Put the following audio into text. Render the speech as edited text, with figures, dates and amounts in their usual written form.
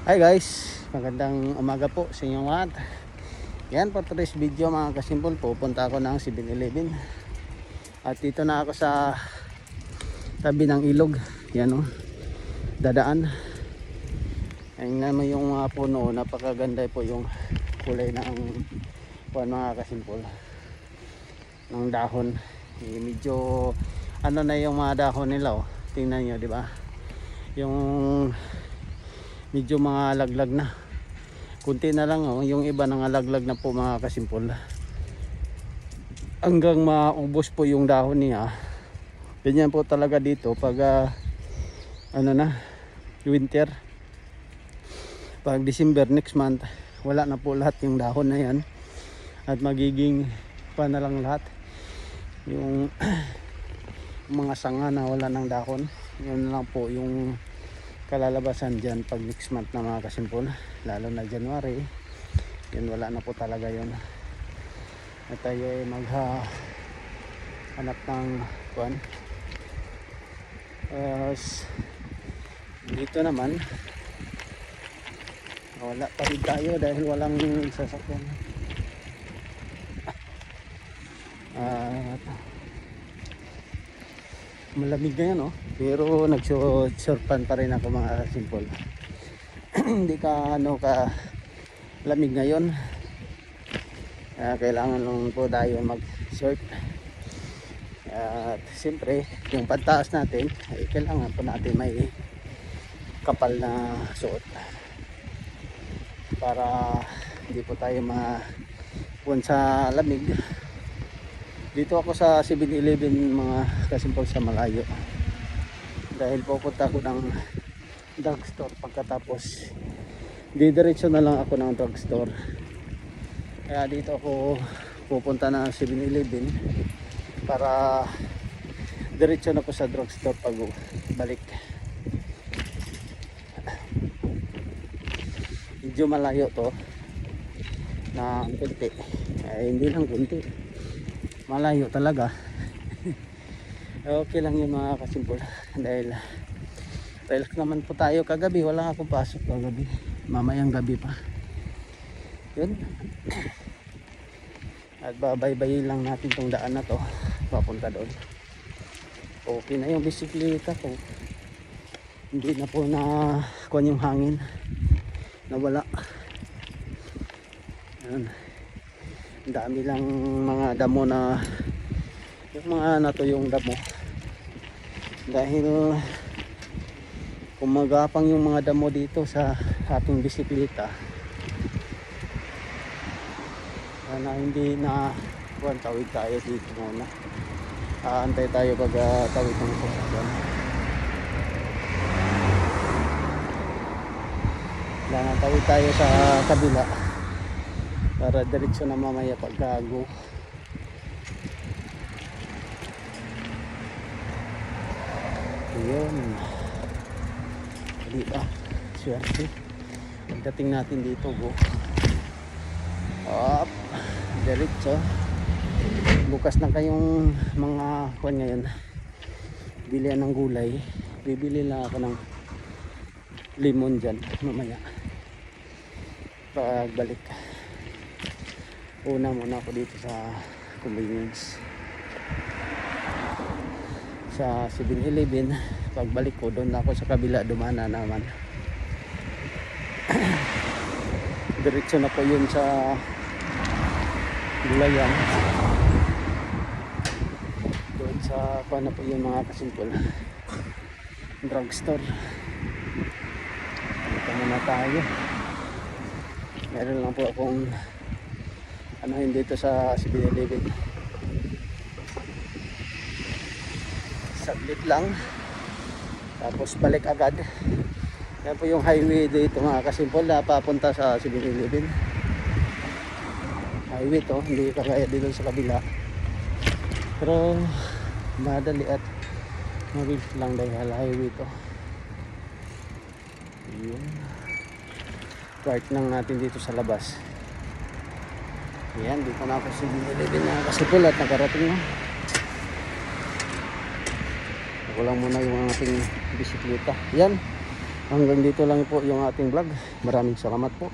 Hi guys, magandang umaga po sa inyong lahat. Yan, for today's video mga kasimpol, pupunta ako ng 7-Eleven. At dito na ako sa tabi ng ilog. Yan o, dadaan. Ayun naman yung mga puno, napakaganda po yung kulay ng mga kasimpol, ng dahon. Medyo ano na yung mga dahon nila, oh. Tingnan nyo, di ba? Yung medyo mga laglag na, kunti na lang, oh. Yung iba nangalaglag na po mga kasimpol, hanggang maubos po yung dahon niya. Ganyan po talaga dito pag ano na, winter. Pag December next month, wala na po lahat yung dahon na yan, at magiging pa na lang lahat yung mga sanga na wala ng dahon. Yun lang po yung kalalabasan dyan pag next month na mga kasimpol, lalo na January. Yun, wala na po talaga yun. At tayo ay maghanap ng kuwan. Dito naman wala pa rin tayo dahil walang sasakyan. Malamig na yan, oh. Pero nagsurpan pa rin ako mga simple. Hindi ka lamig ngayon. Kailangan lang po tayo mag-short. At siyempre yung pantaas natin ay kailangan po natin may kapal na suot para hindi po tayo mapuwan sa lamig. Dito ako sa 7-Eleven mga kasimpol, sa malayo, dahil pupunta ako ng drugstore. Pagkatapos didiretso na lang ako ng drugstore, kaya dito ako pupunta ng 7-Eleven para diretso na po sa drugstore pag balik. Medyo malayo to na kunti, hindi lang kunti, malayo talaga. Okay lang yun mga kasimpol, dahil relax naman po tayo. Kagabi wala akong pasok, kagabi, mamayang gabi pa yun. At babaybayin lang natin tong daan na to papunta doon. Okay na yung bisikleta ko, hindi na po na kuwan yung hangin, nawala. Yan, dami lang mga damo na yung mga natuyong damo, dahil kumagapang yung mga damo dito sa ating bisikleta. Na hindi na tawid tayo dito muna, antay tayo pag tawid ng sasakyan. Kailangan tawid tayo sa kabila para diretso na mamaya pagkago. Ayun, di ba? Swerte pagdating natin dito, go up, diretso. Bukas na kayong mga kuwan ngayon, bilihan ng gulay. Bibili lang ako ng limon dyan mamaya pagbalik. Una muna ako dito sa convenience, sa 7-Eleven. Pagbalik ko doon ako sa kabila, dumana naman. Diretso na po yun sa gulayan. Doon sa paano po yun mga kasimpol, drugstore. Dito muna tayo. Meron lang po akong dito sa 7-Eleven. Saglit lang, tapos balik agad. Yan po yung highway dito mga kasimpol, na papunta sa 7-Eleven. Highway to, hindi kagaya dito sa kabila, pero madali at mabilis lang dahil highway to. Yun, park lang natin dito sa labas. Yan, dito na ako sa 7-Eleven mga kasimpol at nakarating na. Ako lang muna yung ating bisikleta. Yan, Hanggang dito lang po yung ating vlog. Maraming salamat po.